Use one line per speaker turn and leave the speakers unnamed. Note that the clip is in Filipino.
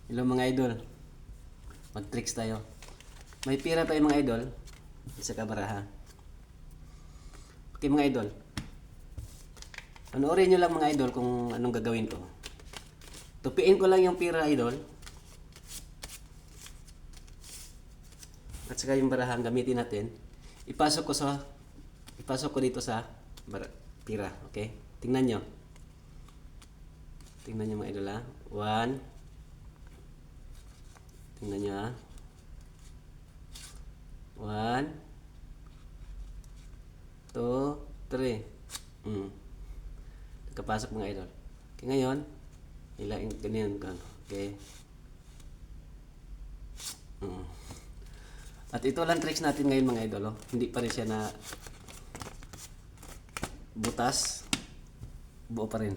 Hello mga idol. Mag-tricks tayo. May pira tayo mga idol. Sa kabaraha. Okay mga idol. Panoorin nyo lang mga idol kung anong gagawin ko. Tupiin ko lang yung pira idol. At saka yung barahan gamitin natin. Ipasok ko dito sa pira. Okay? Tingnan nyo. Tingnan nyo mga idol ha. 1. Tingnan nyo ha. 1, 2, 3. Nakapasok mga idol. Okay, ngayon, ilain ganyan. Okay. At ito lang tricks natin ngayon mga idol. Oh. Hindi pa rin siya na butas. Buo pa rin.